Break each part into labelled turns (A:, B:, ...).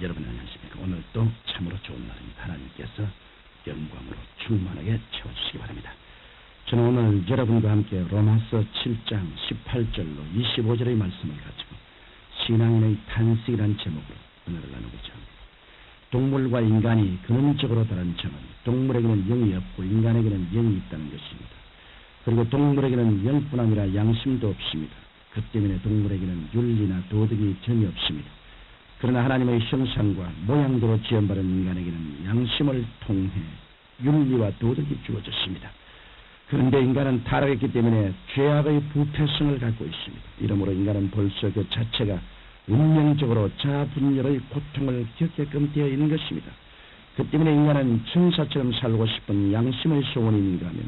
A: 여러분 안녕하십니까? 오늘 또 참으로 좋은 날입니다. 하나님께서 영광으로 충만하게 채워주시기 바랍니다. 저는 오늘 여러분과 함께 로마서 7장 18절로 25절의 말씀을 가지고 신앙인의 탄식이라는 제목으로 은혜를 나누고자 합니다. 동물과 인간이 근원적으로 다른 점은 동물에게는 영이 없고 인간에게는 영이 있다는 것입니다. 그리고 동물에게는 영뿐 아니라 양심도 없습니다. 그 때문에 동물에게는 윤리나 도덕이 전혀 없습니다. 그러나 하나님의 형상과 모양대로 지음받은 인간에게는 양심을 통해 윤리와 도덕이 주어졌습니다. 그런데 인간은 타락했기 때문에 죄악의 부패성을 갖고 있습니다. 이러므로 인간은 벌써 그 자체가 운명적으로 자아분열의 고통을 겪게끔 되어 있는 것입니다. 그 때문에 인간은 천사처럼 살고 싶은 양심의 소원이 있는가 하면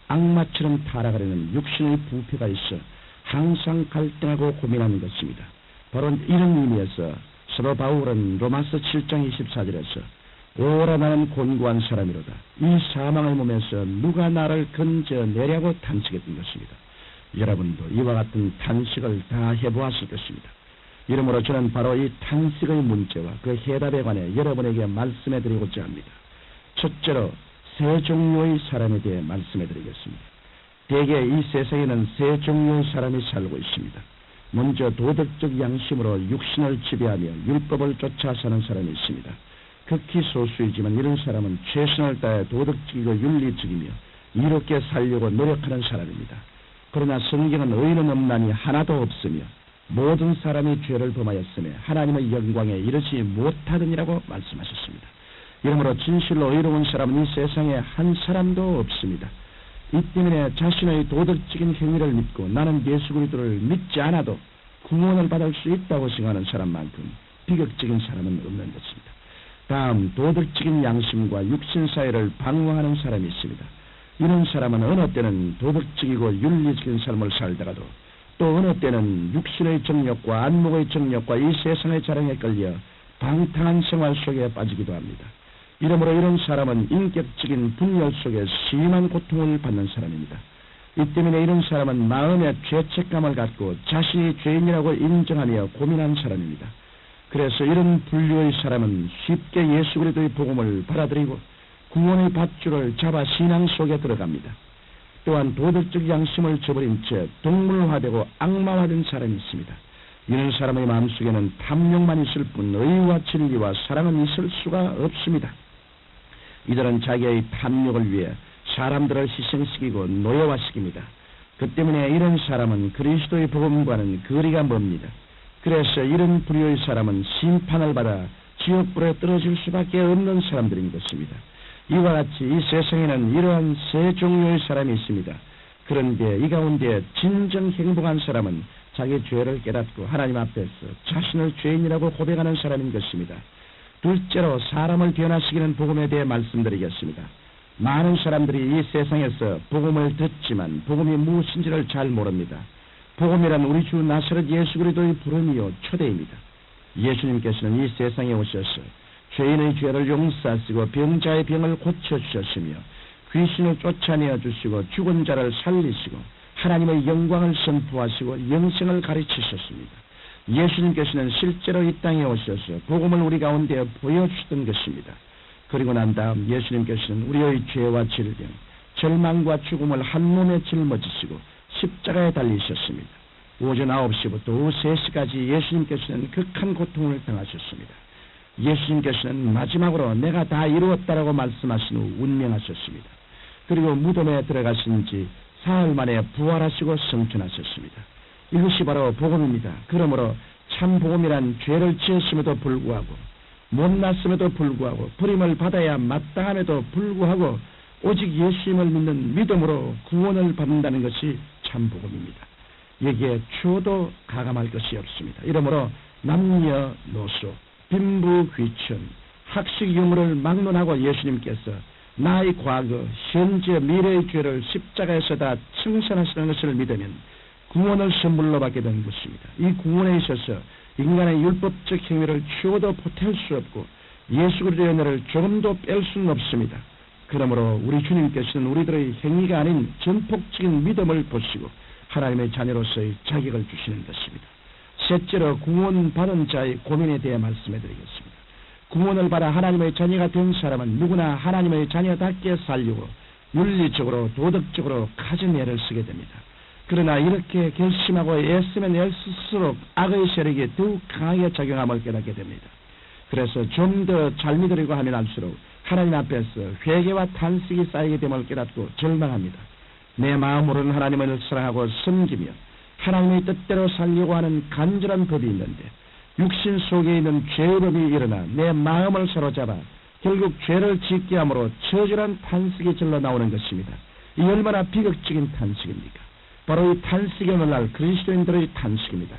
A: 악마처럼 타락하려는 육신의 부패가 있어 항상 갈등하고 고민하는 것입니다. 바로 이런 의미에서 사도 바울은 로마서 7장 24절에서 오라 나는 곤고한 사람이로다. 이 사망의 몸에서 누가 나를 건져내려고 탄식했던 것입니다. 여러분도 이와 같은 탄식을 다 해보았을 것입니다. 이러므로 저는 바로 이 탄식의 문제와 그 해답에 관해 여러분에게 말씀해드리고자 합니다. 첫째로 세 종류의 사람에 대해 말씀해드리겠습니다. 대개 이 세상에는 세 종류의 사람이 살고 있습니다. 먼저 도덕적 양심으로 육신을 지배하며 율법을 쫓아 사는 사람이 있습니다. 극히 소수이지만 이런 사람은 최선을 다해 도덕적이고 윤리적이며 이롭게 살려고 노력하는 사람입니다. 그러나 성경은 의인은 없나니 하나도 없으며 모든 사람이 죄를 범하였으며 하나님의 영광에 이르지 못하더니라고 말씀하셨습니다. 이러므로 진실로 의로운 사람은 이 세상에 한 사람도 없습니다. 이 때문에 자신의 도덕적인 행위를 믿고 나는 예수 그리스도를 믿지 않아도 구원을 받을 수 있다고 생각하는 사람만큼 비극적인 사람은 없는 것입니다. 다음, 도덕적인 양심과 육신 사이를 방황하는 사람이 있습니다. 이런 사람은 어느 때는 도덕적이고 윤리적인 삶을 살다가도 또 어느 때는 육신의 정욕과 안목의 정욕과 이 세상의 자랑에 끌려 방탕한 생활 속에 빠지기도 합니다. 이러므로 이런 사람은 인격적인 분열 속에 심한 고통을 받는 사람입니다. 이 때문에 이런 사람은 마음에 죄책감을 갖고 자신이 죄인이라고 인정하며 고민한 사람입니다. 그래서 이런 분류의 사람은 쉽게 예수 그리스도의 복음을 받아들이고 구원의 밧줄을 잡아 신앙 속에 들어갑니다. 또한 도덕적 양심을 저버린 채 동물화되고 악마화된 사람이 있습니다. 이런 사람의 마음속에는 탐욕만 있을 뿐 의와 진리와 사랑은 있을 수가 없습니다. 이들은 자기의 탐욕을 위해 사람들을 희생시키고 노예화시킵니다. 그 때문에 이런 사람은 그리스도의 복음과는 거리가 멉니다. 그래서 이런 부류의 사람은 심판을 받아 지옥불에 떨어질 수밖에 없는 사람들인 것입니다. 이와 같이 이 세상에는 이러한 세 종류의 사람이 있습니다. 그런데 이 가운데 진정 행복한 사람은 자기 죄를 깨닫고 하나님 앞에서 자신을 죄인이라고 고백하는 사람인 것입니다. 둘째로 사람을 변화시키는 복음에 대해 말씀드리겠습니다. 많은 사람들이 이 세상에서 복음을 듣지만 복음이 무엇인지를 잘 모릅니다. 복음이란 우리 주 나사렛 예수 그리스도의 부름이요 초대입니다. 예수님께서는 이 세상에 오셔서 죄인의 죄를 용서하시고 병자의 병을 고쳐주셨으며 귀신을 쫓아내어 주시고 죽은 자를 살리시고 하나님의 영광을 선포하시고 영생을 가르치셨습니다. 예수님께서는 실제로 이 땅에 오셔서 복음을 우리 가운데 보여주던 것입니다. 그리고 난 다음 예수님께서는 우리의 죄와 질병, 절망과 죽음을 한 몸에 짊어지시고 십자가에 달리셨습니다. 오전 9시부터 오후 3시까지 예수님께서는 극한 고통을 당하셨습니다. 예수님께서는 마지막으로 내가 다 이루었다라고 말씀하신 후 운명하셨습니다. 그리고 무덤에 들어가신 지 사흘 만에 부활하시고 승천하셨습니다. 이것이 바로 복음입니다. 그러므로 참 복음이란 죄를 지었음에도 불구하고 못났음에도 불구하고 버림을 받아야 마땅함에도 불구하고 오직 예수님을 믿는 믿음으로 구원을 받는다는 것이 참 복음입니다. 여기에 추호도 가감할 것이 없습니다. 이러므로 남녀노소, 빈부귀천, 학식 유무를 막론하고 예수님께서 나의 과거, 현재, 미래의 죄를 십자가에서 다 청산하시는 것을 믿으면 구원을 선물로 받게 되는 것입니다. 이 구원에 있어서 인간의 율법적 행위를 추호도 보탤 수 없고 예수 그리스도의 은혜를 조금도 뺄 수는 없습니다. 그러므로 우리 주님께서는 우리들의 행위가 아닌 전폭적인 믿음을 보시고 하나님의 자녀로서의 자격을 주시는 것입니다. 셋째로 구원받은 자의 고민에 대해 말씀해 드리겠습니다. 구원을 받아 하나님의 자녀가 된 사람은 누구나 하나님의 자녀답게 살려고 윤리적으로 도덕적으로 갖은 애를 쓰게 됩니다. 그러나 이렇게 결심하고 애쓰면 애쓸수록 악의 세력이 더욱 강하게 작용함을 깨닫게 됩니다. 그래서 좀 더 잘 믿으려고 하면 할수록 하나님 앞에서 회개와 탄식이 쌓이게 됨을 깨닫고 절망합니다. 내 마음으로는 하나님을 사랑하고 섬기며 하나님의 뜻대로 살려고 하는 간절한 법이 있는데 육신 속에 있는 죄의 법이 일어나 내 마음을 사로잡아 결국 죄를 짓게 함으로 처절한 탄식이 절로 나오는 것입니다. 이 얼마나 비극적인 탄식입니까? 바로 이 탄식에 놀랄 그리스도인들의 탄식입니다.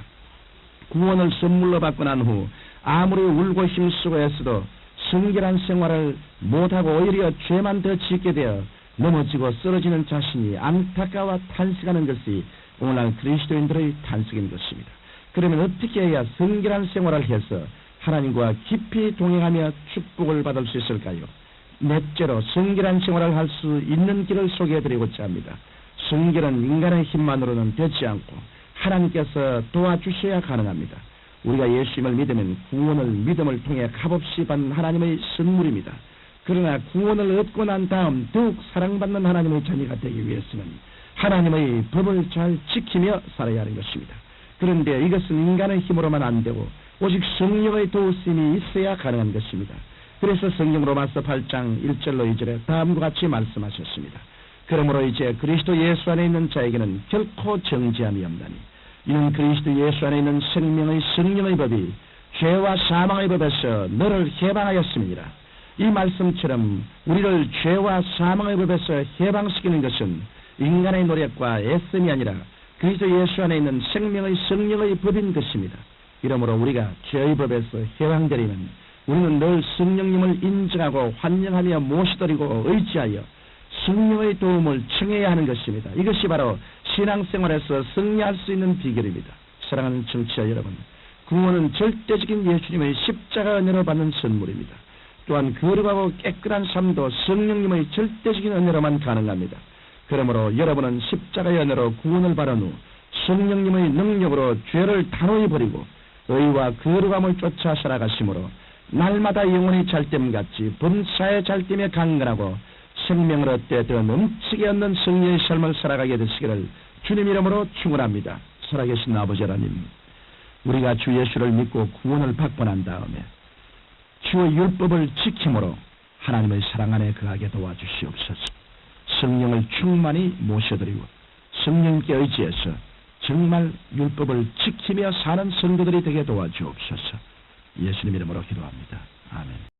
A: 구원을 선물로 받고 난 후 아무리 울고 힘쓰고 애써도 성결한 생활을 못하고 오히려 죄만 더 짓게 되어 넘어지고 쓰러지는 자신이 안타까워 탄식하는 것이 오늘날 그리스도인들의 탄식인 것입니다. 그러면 어떻게 해야 성결한 생활을 해서 하나님과 깊이 동행하며 축복을 받을 수 있을까요? 넷째로 성결한 생활을 할 수 있는 길을 소개해드리고자 합니다. 성결은 인간의 힘만으로는 되지 않고 하나님께서 도와주셔야 가능합니다. 우리가 예수님을 믿으면 구원을 믿음을 통해 값없이 받는 하나님의 선물입니다. 그러나 구원을 얻고 난 다음 더욱 사랑받는 하나님의 자녀가 되기 위해서는 하나님의 법을 잘 지키며 살아야 하는 것입니다. 그런데 이것은 인간의 힘으로만 안 되고 오직 성령의 도우심이 있어야 가능한 것입니다. 그래서 성경 로마서 8장 1절로 2절에 다음과 같이 말씀하셨습니다. 그러므로 이제 그리스도 예수 안에 있는 자에게는 결코 정죄함이 없나니 이는 그리스도 예수 안에 있는 생명의 성령의 법이 죄와 사망의 법에서 너를 해방하였습니다. 이 말씀처럼 우리를 죄와 사망의 법에서 해방시키는 것은 인간의 노력과 애씀이 아니라 그리스도 예수 안에 있는 생명의 성령의 법인 것입니다. 이러므로 우리가 죄의 법에서 해방되리면 우리는 늘 성령님을 인정하고 환영하며 모시드리고 의지하여 성령의 도움을 청해야 하는 것입니다. 이것이 바로 신앙생활에서 승리할 수 있는 비결입니다. 사랑하는 청취자 여러분, 구원은 절대적인 예수님의 십자가 은혜로 받는 선물입니다. 또한 거룩하고 깨끗한 삶도 성령님의 절대적인 은혜로만 가능합니다. 그러므로 여러분은 십자가의 은혜로 구원을 받은 후 성령님의 능력으로 죄를 단호히 버리고 의와 거룩함을 쫓아 살아가심으로 날마다 영혼이 잘됨같이 범사에 잘됨에 강건하고 생명을 얻되 더 넘치게 얻는 성령의 삶을 살아가게 되시기를 주님 이름으로 축원합니다. 살아계신 아버지 하나님, 우리가 주 예수를 믿고 구원을 받고 난 다음에 주의 율법을 지킴으로 하나님의 사랑 안에 거하게 도와주시옵소서. 성령을 충만히 모셔드리고 성령께 의지해서 정말 율법을 지키며 사는 성도들이 되게 도와주옵소서. 예수님 이름으로 기도합니다. 아멘.